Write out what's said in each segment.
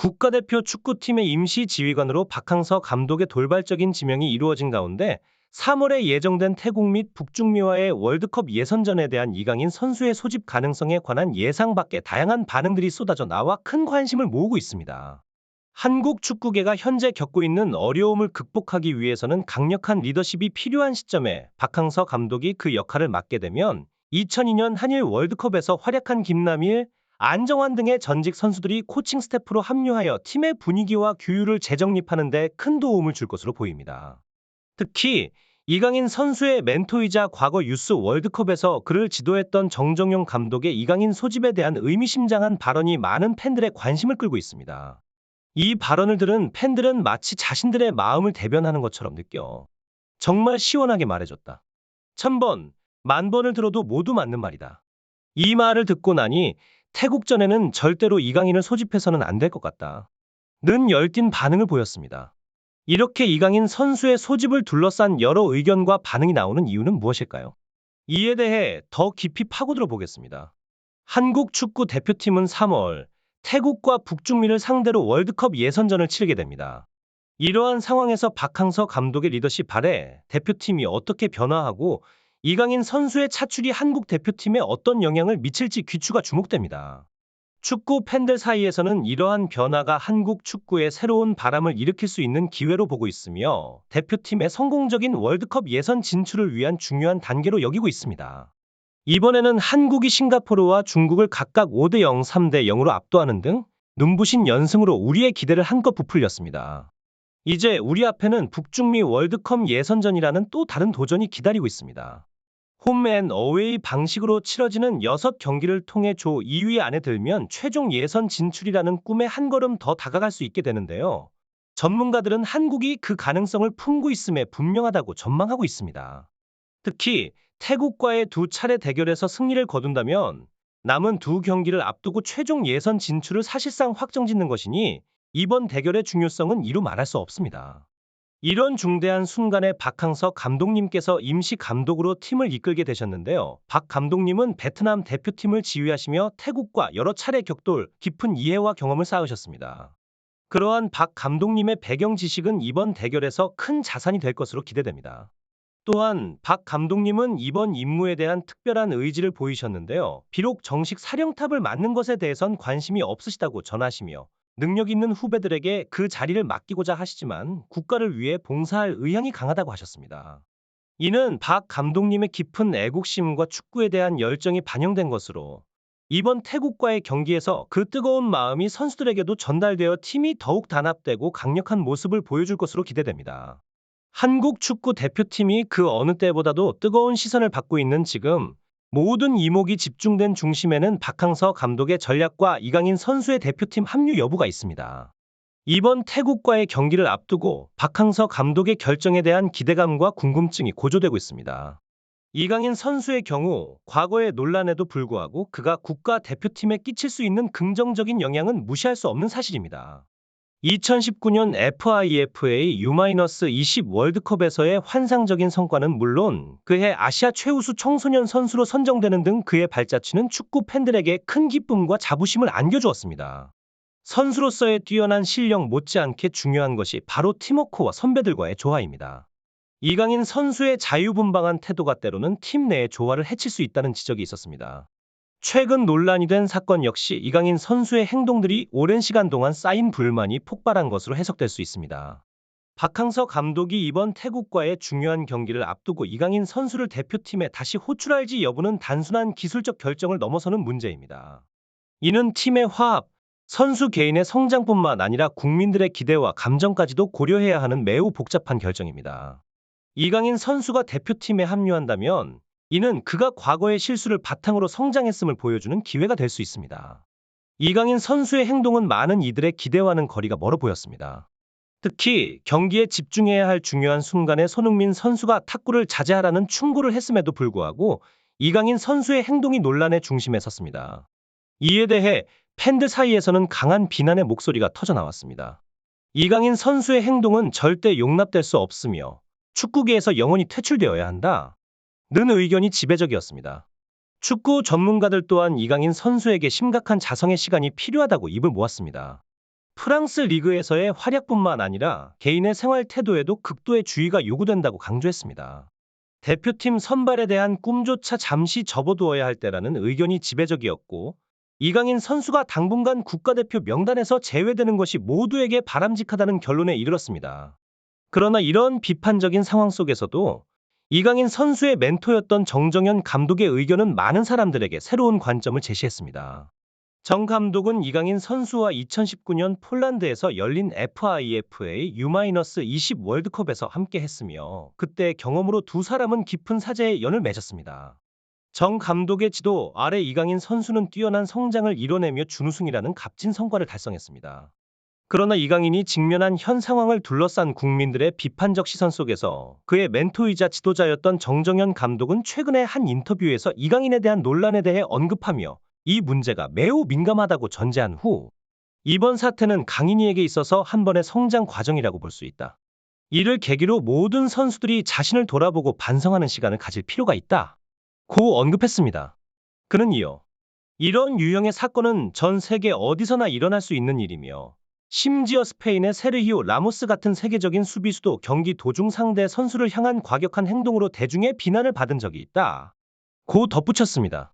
국가대표 축구팀의 임시 지휘관으로 박항서 감독의 돌발적인 지명이 이루어진 가운데 3월에 예정된 태국 및 북중미와의 월드컵 예선전에 대한 이강인 선수의 소집 가능성에 관한 예상 밖의 다양한 반응들이 쏟아져 나와 큰 관심을 모으고 있습니다. 한국 축구계가 현재 겪고 있는 어려움을 극복하기 위해서는 강력한 리더십이 필요한 시점에 박항서 감독이 그 역할을 맡게 되면 2002년 한일 월드컵에서 활약한 김남일, 안정환 등의 전직 선수들이 코칭 스태프로 합류하여 팀의 분위기와 규율을 재정립하는 데 큰 도움을 줄 것으로 보입니다. 특히 이강인 선수의 멘토이자 과거 유스 월드컵에서 그를 지도했던 정정용 감독의 이강인 소집에 대한 의미심장한 발언이 많은 팬들의 관심을 끌고 있습니다. 이 발언을 들은 팬들은 마치 자신들의 마음을 대변하는 것처럼 느껴. 정말 시원하게 말해줬다. 1000번, 10,000번을 들어도 모두 맞는 말이다. 이 말을 듣고 나니 태국전에는 절대로 이강인을 소집해서는 안 될 것 같다 는 열띤 반응을 보였습니다. 이렇게 이강인 선수의 소집을 둘러싼 여러 의견과 반응이 나오는 이유는 무엇일까요? 이에 대해 더 깊이 파고들어 보겠습니다. 한국 축구 대표팀은 3월 태국과 북중미를 상대로 월드컵 예선전을 치르게 됩니다. 이러한 상황에서 박항서 감독의 리더십 아래 대표팀이 어떻게 변화하고 이강인 선수의 차출이 한국 대표팀에 어떤 영향을 미칠지 귀추가 주목됩니다. 축구 팬들 사이에서는 이러한 변화가 한국 축구에 새로운 바람을 일으킬 수 있는 기회로 보고 있으며 대표팀의 성공적인 월드컵 예선 진출을 위한 중요한 단계로 여기고 있습니다. 이번에는 한국이 싱가포르와 중국을 각각 5대0, 3대0으로 압도하는 등 눈부신 연승으로 우리의 기대를 한껏 부풀렸습니다. 이제 우리 앞에는 북중미 월드컵 예선전이라는 또 다른 도전이 기다리고 있습니다. 홈앤어웨이 방식으로 치러지는 6경기를 통해 조 2위 안에 들면 최종 예선 진출이라는 꿈에 한 걸음 더 다가갈 수 있게 되는데요. 전문가들은 한국이 그 가능성을 품고 있음에 분명하다고 전망하고 있습니다. 특히 태국과의 두 차례 대결에서 승리를 거둔다면 남은 두 경기를 앞두고 최종 예선 진출을 사실상 확정짓는 것이니 이번 대결의 중요성은 이루 말할 수 없습니다. 이런 중대한 순간에 박항서 감독님께서 임시 감독으로 팀을 이끌게 되셨는데요. 박 감독님은 베트남 대표팀을 지휘하시며 태국과 여러 차례 격돌, 깊은 이해와 경험을 쌓으셨습니다. 그러한 박 감독님의 배경 지식은 이번 대결에서 큰 자산이 될 것으로 기대됩니다. 또한 박 감독님은 이번 임무에 대한 특별한 의지를 보이셨는데요. 비록 정식 사령탑을 맡는 것에 대해선 관심이 없으시다고 전하시며 능력 있는 후배들에게 그 자리를 맡기고자 하시지만 국가를 위해 봉사할 의향이 강하다고 하셨습니다. 이는 박 감독님의 깊은 애국심과 축구에 대한 열정이 반영된 것으로 이번 태국과의 경기에서 그 뜨거운 마음이 선수들에게도 전달되어 팀이 더욱 단합되고 강력한 모습을 보여줄 것으로 기대됩니다. 한국 축구 대표팀이 그 어느 때보다도 뜨거운 시선을 받고 있는 지금 모든 이목이 집중된 중심에는 박항서 감독의 전략과 이강인 선수의 대표팀 합류 여부가 있습니다. 이번 태국과의 경기를 앞두고 박항서 감독의 결정에 대한 기대감과 궁금증이 고조되고 있습니다. 이강인 선수의 경우 과거의 논란에도 불구하고 그가 국가 대표팀에 끼칠 수 있는 긍정적인 영향은 무시할 수 없는 사실입니다. 2019년 FIFA U-20 월드컵에서의 환상적인 성과는 물론 그해 아시아 최우수 청소년 선수로 선정되는 등 그의 발자취는 축구 팬들에게 큰 기쁨과 자부심을 안겨주었습니다. 선수로서의 뛰어난 실력 못지않게 중요한 것이 바로 팀워크와 선배들과의 조화입니다. 이강인 선수의 자유분방한 태도가 때로는 팀 내의 조화를 해칠 수 있다는 지적이 있었습니다. 최근 논란이 된 사건 역시 이강인 선수의 행동들이 오랜 시간 동안 쌓인 불만이 폭발한 것으로 해석될 수 있습니다. 박항서 감독이 이번 태국과의 중요한 경기를 앞두고 이강인 선수를 대표팀에 다시 호출할지 여부는 단순한 기술적 결정을 넘어서는 문제입니다. 이는 팀의 화합, 선수 개인의 성장뿐만 아니라 국민들의 기대와 감정까지도 고려해야 하는 매우 복잡한 결정입니다. 이강인 선수가 대표팀에 합류한다면 이는 그가 과거의 실수를 바탕으로 성장했음을 보여주는 기회가 될 수 있습니다. 이강인 선수의 행동은 많은 이들의 기대와는 거리가 멀어 보였습니다. 특히 경기에 집중해야 할 중요한 순간에 손흥민 선수가 탁구를 자제하라는 충고를 했음에도 불구하고 이강인 선수의 행동이 논란의 중심에 섰습니다. 이에 대해 팬들 사이에서는 강한 비난의 목소리가 터져나왔습니다. 이강인 선수의 행동은 절대 용납될 수 없으며 축구계에서 영원히 퇴출되어야 한다 는 의견이 지배적이었습니다. 축구 전문가들 또한 이강인 선수에게 심각한 자성의 시간이 필요하다고 입을 모았습니다. 프랑스 리그에서의 활약뿐만 아니라 개인의 생활 태도에도 극도의 주의가 요구된다고 강조했습니다. 대표팀 선발에 대한 꿈조차 잠시 접어두어야 할 때라는 의견이 지배적이었고, 이강인 선수가 당분간 국가대표 명단에서 제외되는 것이 모두에게 바람직하다는 결론에 이르렀습니다. 그러나 이런 비판적인 상황 속에서도 이강인 선수의 멘토였던 정정현 감독의 의견은 많은 사람들에게 새로운 관점을 제시했습니다. 정 감독은 이강인 선수와 2019년 폴란드에서 열린 FIFA U-20 월드컵에서 함께 했으며, 그때 경험으로 두 사람은 깊은 사제의 연을 맺었습니다. 정 감독의 지도 아래 이강인 선수는 뛰어난 성장을 이뤄내며 준우승이라는 값진 성과를 달성했습니다. 그러나 이강인이 직면한 현 상황을 둘러싼 국민들의 비판적 시선 속에서 그의 멘토이자 지도자였던 정정현 감독은 최근에 한 인터뷰에서 이강인에 대한 논란에 대해 언급하며 이 문제가 매우 민감하다고 전제한 후, 이번 사태는 강인이에게 있어서 한 번의 성장 과정이라고 볼 수 있다. 이를 계기로 모든 선수들이 자신을 돌아보고 반성하는 시간을 가질 필요가 있다. 고 언급했습니다. 그는 이어 이런 유형의 사건은 전 세계 어디서나 일어날 수 있는 일이며, 심지어 스페인의 세르히오 라모스 같은 세계적인 수비수도 경기 도중 상대 선수를 향한 과격한 행동으로 대중의 비난을 받은 적이 있다. 고 덧붙였습니다.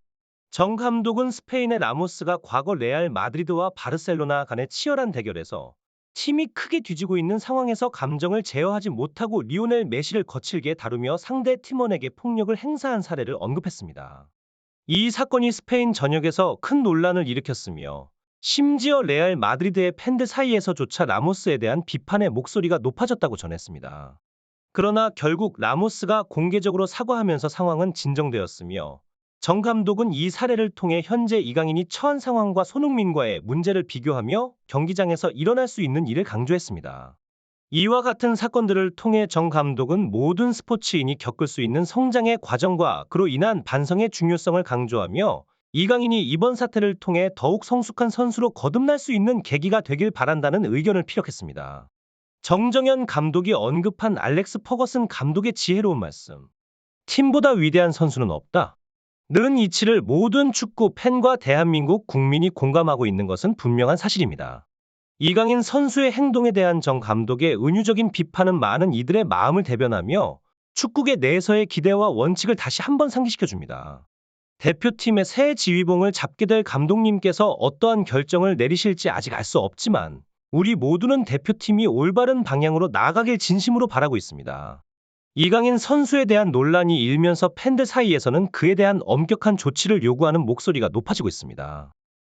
정 감독은 스페인의 라모스가 과거 레알 마드리드와 바르셀로나 간의 치열한 대결에서 팀이 크게 뒤지고 있는 상황에서 감정을 제어하지 못하고 리오넬 메시를 거칠게 다루며 상대 팀원에게 폭력을 행사한 사례를 언급했습니다. 이 사건이 스페인 전역에서 큰 논란을 일으켰으며, 심지어 레알 마드리드의 팬들 사이에서조차 라모스에 대한 비판의 목소리가 높아졌다고 전했습니다. 그러나 결국 라모스가 공개적으로 사과하면서 상황은 진정되었으며, 정 감독은 이 사례를 통해 현재 이강인이 처한 상황과 손흥민과의 문제를 비교하며 경기장에서 일어날 수 있는 일을 강조했습니다. 이와 같은 사건들을 통해 정 감독은 모든 스포츠인이 겪을 수 있는 성장의 과정과 그로 인한 반성의 중요성을 강조하며, 이강인이 이번 사태를 통해 더욱 성숙한 선수로 거듭날 수 있는 계기가 되길 바란다는 의견을 피력했습니다. 정정현 감독이 언급한 알렉스 퍼거슨 감독의 지혜로운 말씀. 팀보다 위대한 선수는 없다. 는 이치를 모든 축구 팬과 대한민국 국민이 공감하고 있는 것은 분명한 사실입니다. 이강인 선수의 행동에 대한 정 감독의 은유적인 비판은 많은 이들의 마음을 대변하며 축구계 내에서의 기대와 원칙을 다시 한번 상기시켜줍니다. 대표팀의 새 지휘봉을 잡게 될 감독님께서 어떠한 결정을 내리실지 아직 알 수 없지만, 우리 모두는 대표팀이 올바른 방향으로 나아가길 진심으로 바라고 있습니다. 이강인 선수에 대한 논란이 일면서 팬들 사이에서는 그에 대한 엄격한 조치를 요구하는 목소리가 높아지고 있습니다.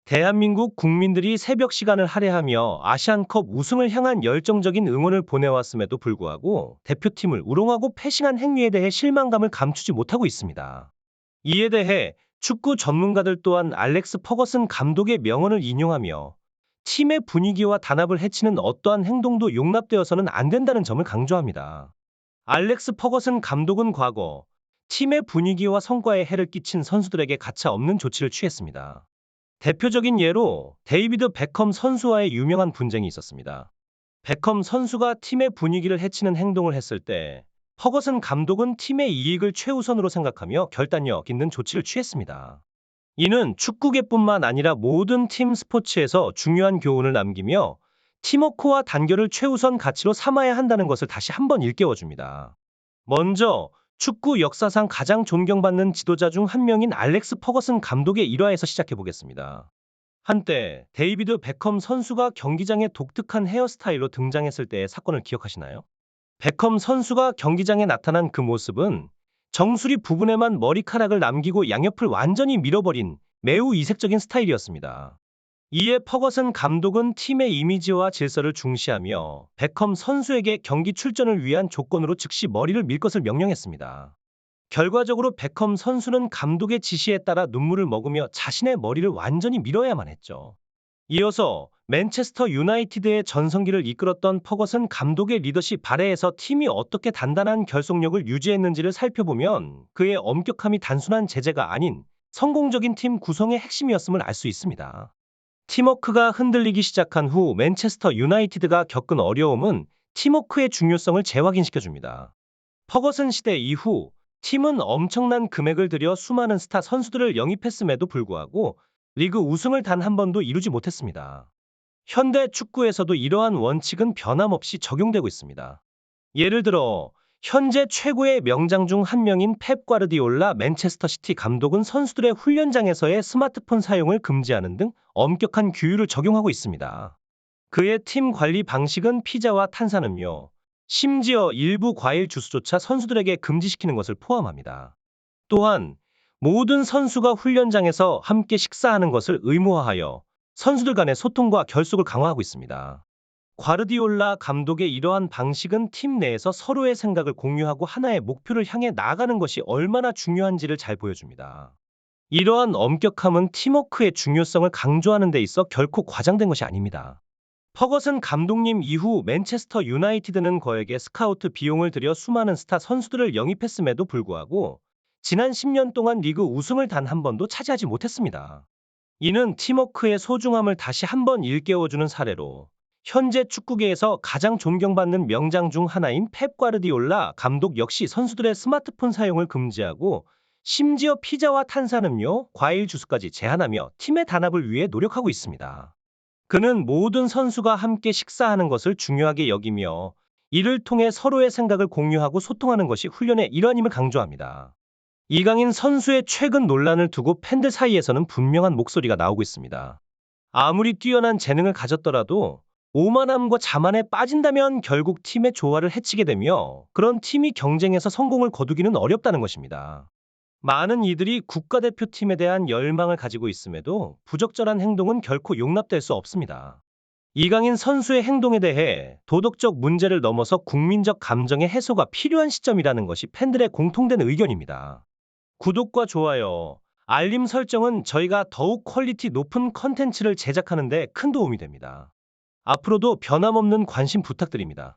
대한민국 국민들이 새벽 시간을 할애하며 아시안컵 우승을 향한 열정적인 응원을 보내왔음에도 불구하고 대표팀을 우롱하고 패싱한 행위에 대해 실망감을 감추지 못하고 있습니다. 이에 대해 축구 전문가들 또한 알렉스 퍼거슨 감독의 명언을 인용하며 팀의 분위기와 단합을 해치는 어떠한 행동도 용납되어서는 안 된다는 점을 강조합니다. 알렉스 퍼거슨 감독은 과거 팀의 분위기와 성과에 해를 끼친 선수들에게 가차없는 조치를 취했습니다. 대표적인 예로 데이비드 베컴 선수와의 유명한 분쟁이 있었습니다. 베컴 선수가 팀의 분위기를 해치는 행동을 했을 때 퍼거슨 감독은 팀의 이익을 최우선으로 생각하며 결단력 있는 조치를 취했습니다. 이는 축구계뿐만 아니라 모든 팀 스포츠에서 중요한 교훈을 남기며 팀워크와 단결을 최우선 가치로 삼아야 한다는 것을 다시 한번 일깨워줍니다. 먼저 축구 역사상 가장 존경받는 지도자 중 한 명인 알렉스 퍼거슨 감독의 일화에서 시작해보겠습니다. 한때 데이비드 베컴 선수가 경기장에 독특한 헤어스타일로 등장했을 때의 사건을 기억하시나요? 베컴 선수가 경기장에 나타난 그 모습은 정수리 부분에만 머리카락을 남기고 양옆을 완전히 밀어버린 매우 이색적인 스타일이었습니다. 이에 퍼거슨 감독은 팀의 이미지와 질서를 중시하며 베컴 선수에게 경기 출전을 위한 조건으로 즉시 머리를 밀 것을 명령했습니다. 결과적으로 베컴 선수는 감독의 지시에 따라 눈물을 머금며 자신의 머리를 완전히 밀어야만 했죠. 이어서 맨체스터 유나이티드의 전성기를 이끌었던 퍼거슨 감독의 리더십 아래에서 팀이 어떻게 단단한 결속력을 유지했는지를 살펴보면 그의 엄격함이 단순한 제재가 아닌 성공적인 팀 구성의 핵심이었음을 알 수 있습니다. 팀워크가 흔들리기 시작한 후 맨체스터 유나이티드가 겪은 어려움은 팀워크의 중요성을 재확인시켜줍니다. 퍼거슨 시대 이후 팀은 엄청난 금액을 들여 수많은 스타 선수들을 영입했음에도 불구하고 리그 우승을 단 한 번도 이루지 못했습니다. 현대 축구에서도 이러한 원칙은 변함없이 적용되고 있습니다. 예를 들어 현재 최고의 명장 중 한 명인 펩 과르디올라 맨체스터 시티 감독은 선수들의 훈련장에서의 스마트폰 사용을 금지하는 등 엄격한 규율을 적용하고 있습니다. 그의 팀 관리 방식은 피자와 탄산음료, 심지어 일부 과일 주스조차 선수들에게 금지시키는 것을 포함합니다. 또한 모든 선수가 훈련장에서 함께 식사하는 것을 의무화하여 선수들 간의 소통과 결속을 강화하고 있습니다. 과르디올라 감독의 이러한 방식은 팀 내에서 서로의 생각을 공유하고 하나의 목표를 향해 나아가는 것이 얼마나 중요한지를 잘 보여줍니다. 이러한 엄격함은 팀워크의 중요성을 강조하는 데 있어 결코 과장된 것이 아닙니다. 퍼거슨 감독님 이후 맨체스터 유나이티드는 거액의 스카우트 비용을 들여 수많은 스타 선수들을 영입했음에도 불구하고 지난 10년 동안 리그 우승을 단 한 번도 차지하지 못했습니다. 이는 팀워크의 소중함을 다시 한번 일깨워주는 사례로 현재 축구계에서 가장 존경받는 명장 중 하나인 펩 과르디올라 감독 역시 선수들의 스마트폰 사용을 금지하고 심지어 피자와 탄산음료, 과일 주스까지 제한하며 팀의 단합을 위해 노력하고 있습니다. 그는 모든 선수가 함께 식사하는 것을 중요하게 여기며 이를 통해 서로의 생각을 공유하고 소통하는 것이 훈련의 일환임을 강조합니다. 이강인 선수의 최근 논란을 두고 팬들 사이에서는 분명한 목소리가 나오고 있습니다. 아무리 뛰어난 재능을 가졌더라도 오만함과 자만에 빠진다면 결국 팀의 조화를 해치게 되며 그런 팀이 경쟁에서 성공을 거두기는 어렵다는 것입니다. 많은 이들이 국가대표팀에 대한 열망을 가지고 있음에도 부적절한 행동은 결코 용납될 수 없습니다. 이강인 선수의 행동에 대해 도덕적 문제를 넘어서 국민적 감정의 해소가 필요한 시점이라는 것이 팬들의 공통된 의견입니다. 구독과 좋아요, 알림 설정은 저희가 더욱 퀄리티 높은 컨텐츠를 제작하는 데 큰 도움이 됩니다. 앞으로도 변함없는 관심 부탁드립니다.